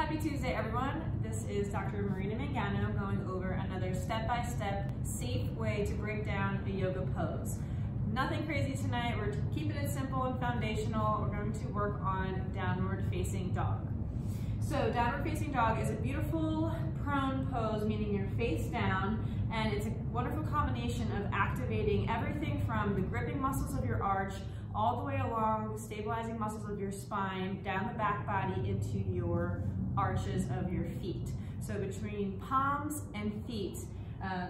Happy Tuesday, everyone. This is Dr. Marina Mangano going over another step-by-step safe way to break down a yoga pose. Nothing crazy tonight. We're keeping it simple and foundational. We're going to work on downward facing dog. So downward facing dog is a beautiful prone pose, meaning you're face down, and it's a wonderful combination of activating everything from the gripping muscles of your arch all the way along the stabilizing muscles of your spine, down the back body into your arches of your feet. So between palms and feet,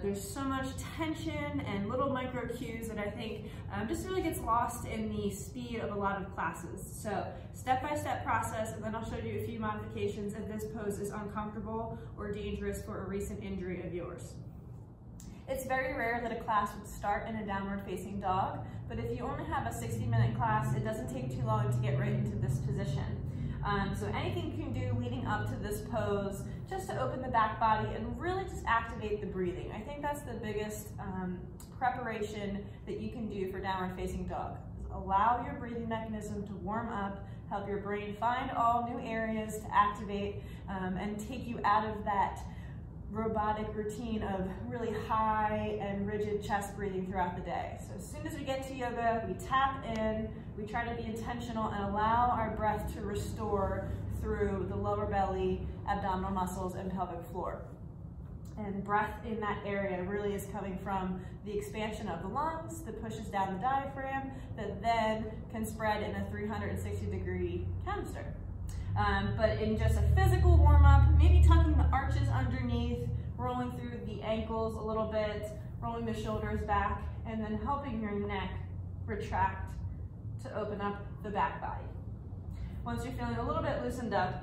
there's so much tension and little micro cues that I think just really gets lost in the speed of a lot of classes. So step-by-step process, and then I'll show you a few modifications if this pose is uncomfortable or dangerous for a recent injury of yours. It's very rare that a class would start in a downward facing dog, but if you only have a 60-minute class, it doesn't take too long to get right into this position. So anything you can do leading up to this pose, just to open the back body and really just activate the breathing. I think that's the biggest preparation that you can do for downward facing dog. Allow your breathing mechanism to warm up, help your brain find all new areas to activate, and take you out of that robotic routine of really high and rigid chest breathing throughout the day. So as soon as we get to yoga, we tap in, we try to be intentional and allow our breath to restore through the lower belly, abdominal muscles, and pelvic floor. And breath in that area really is coming from the expansion of the lungs that pushes down the diaphragm that then can spread in a 360-degree hamster. But in just a physical warm-up, maybe tucking the arches underneath, rolling through the ankles a little bit, rolling the shoulders back, and then helping your neck retract to open up the back body. Once you're feeling a little bit loosened up,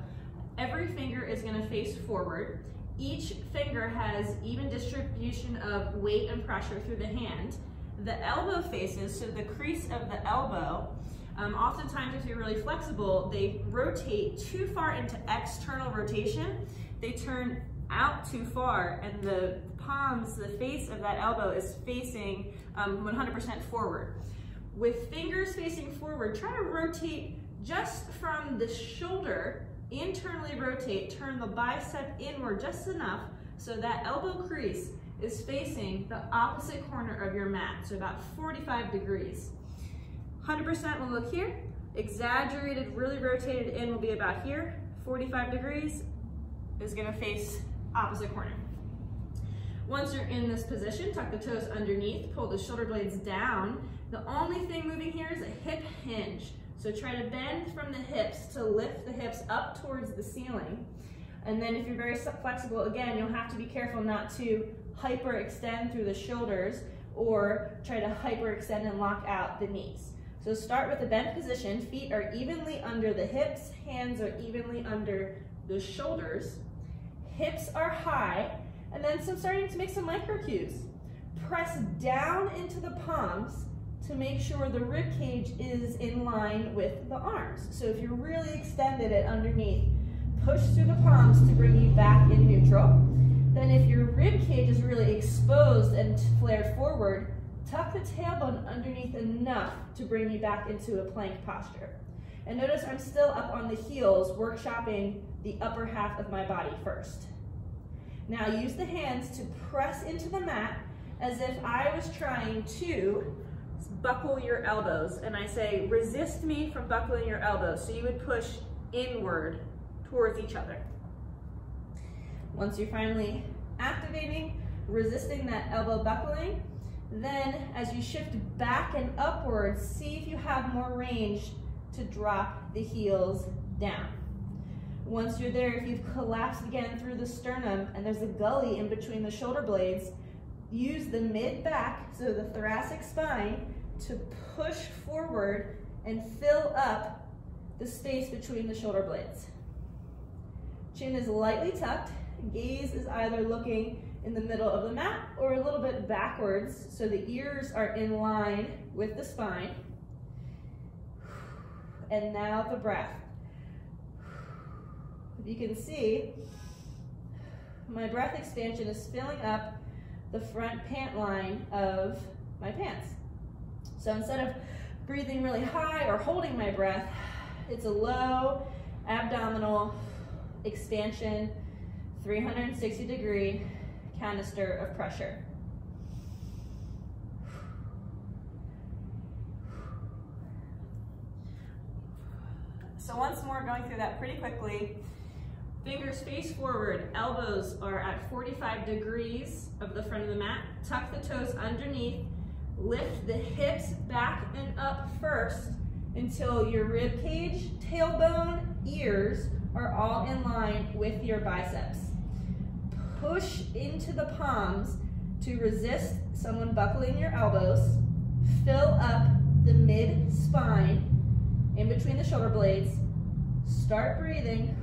every finger is going to face forward. Each finger has even distribution of weight and pressure through the hand. The elbow faces, so the crease of the elbow, oftentimes if you're really flexible, they rotate too far into external rotation. They turn out too far, and the palms, the face of that elbow is facing 100% forward. With fingers facing forward, try to rotate just from the shoulder, internally rotate, turn the bicep inward just enough so that elbow crease is facing the opposite corner of your mat, so about 45 degrees. 100% will look here. Exaggerated, really rotated in will be about here. 45 degrees is gonna face opposite corner. Once you're in this position, tuck the toes underneath, pull the shoulder blades down. The only thing moving here is a hip hinge. So try to bend from the hips to lift the hips up towards the ceiling. And then if you're very flexible, again, you'll have to be careful not to hyperextend through the shoulders or try to hyperextend and lock out the knees. So start with a bent position, feet are evenly under the hips, hands are evenly under the shoulders, hips are high, and then starting to make some micro cues. Press down into the palms to make sure the rib cage is in line with the arms. So if you're really extended at underneath, push through the palms to bring you back in neutral. Then if your rib cage is really exposed and flared forward, tuck the tailbone underneath enough to bring you back into a plank posture. And notice I'm still up on the heels, workshopping the upper half of my body first. Now use the hands to press into the mat as if I was trying to buckle your elbows. And I say, resist me from buckling your elbows. So you would push inward towards each other. Once you're finally activating, resisting that elbow buckling, then as you shift back and upwards, see if you have more range to drop the heels down. Once you're there, if you've collapsed again through the sternum and there's a gully in between the shoulder blades, use the mid-back, so the thoracic spine, to push forward and fill up the space between the shoulder blades. Chin is lightly tucked, gaze is either looking in the middle of the mat or a little bit backwards, so the ears are in line with the spine. And now the breath. If you can see, my breath expansion is filling up the front pant line of my pants. So instead of breathing really high or holding my breath, it's a low abdominal expansion, 360-degree canister of pressure. So once more, going through that pretty quickly. Fingers face forward, elbows are at 45 degrees of the front of the mat. Tuck the toes underneath, lift the hips back and up first until your rib cage, tailbone, ears are all in line with your biceps. Push into the palms to resist someone buckling your elbows. Fill up the mid-spine in between the shoulder blades. Start breathing,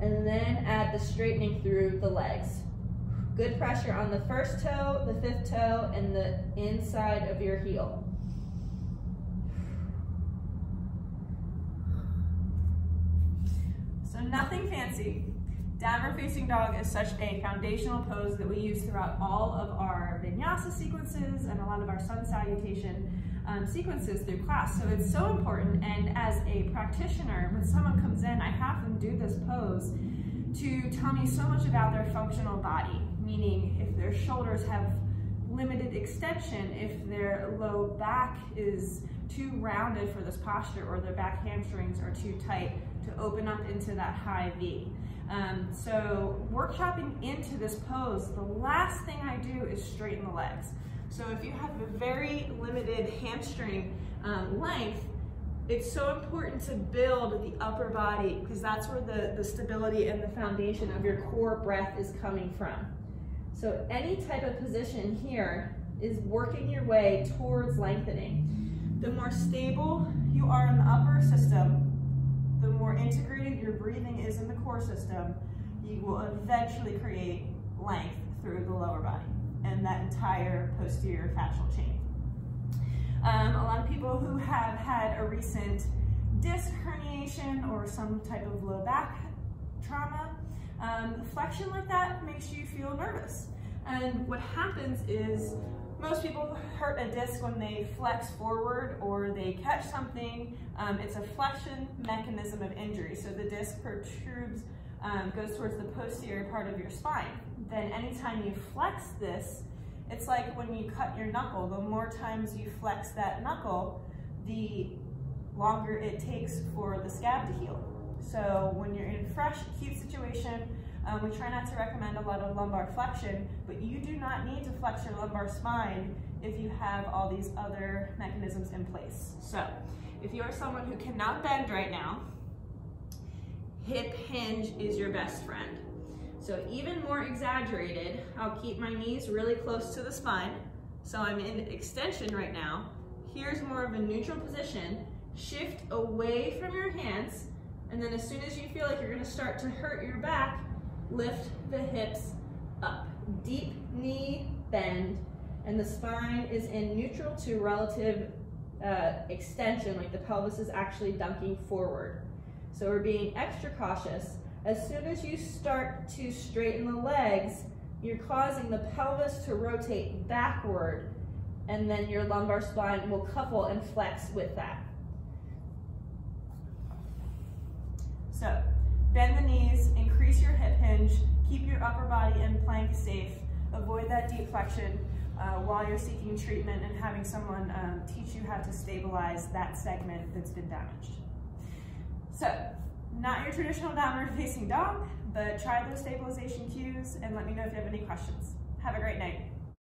and then add the straightening through the legs. Good pressure on the first toe, the fifth toe, and the inside of your heel. So nothing fancy. Downward facing dog is such a foundational pose that we use throughout all of our vinyasa sequences and a lot of our sun salutation sequences through class. So it's so important, and as a practitioner, when someone comes in, I have them do this pose to tell me so much about their functional body, meaning if their shoulders have limited extension, if their low back is too rounded for this posture, or their back hamstrings are too tight to open up into that high V. So workshopping into this pose, the last thing I do is straighten the legs. So if you have a very limited hamstring length, it's so important to build the upper body, because that's where the stability and the foundation of your core breath is coming from. So any type of position here is working your way towards lengthening. The more stable you are in the upper system, the more integrated your breathing is in the core system, you will eventually create length through the lower body and that entire posterior fascial chain. A lot of people who have had a recent disc herniation or some type of low back trauma, flexion like that makes you feel nervous. And what happens is most people hurt a disc when they flex forward or they catch something. It's a flexion mechanism of injury. So the disc protrudes, goes towards the posterior part of your spine. Then anytime you flex this, it's like when you cut your knuckle. The more times you flex that knuckle, the longer it takes for the scab to heal. So when you're in a fresh, acute situation, we try not to recommend a lot of lumbar flexion, but you do not need to flex your lumbar spine if you have all these other mechanisms in place. So if you are someone who cannot bend right now, hip hinge is your best friend. So even more exaggerated, I'll keep my knees really close to the spine. So I'm in extension right now. Here's more of a neutral position. Shift away from your hands, and then as soon as you feel like you're gonna start to hurt your back, lift the hips up. Deep knee bend, and the spine is in neutral to relative extension, like the pelvis is actually dunking forward. So we're being extra cautious. As soon as you start to straighten the legs, you're causing the pelvis to rotate backward, and then your lumbar spine will couple and flex with that. So bend the knees, increase your hip hinge, keep your upper body in plank safe, avoid that deep flexion while you're seeking treatment and having someone teach you how to stabilize that segment that's been damaged. So, not your traditional downward facing dog, but try those stabilization cues and let me know if you have any questions. Have a great night.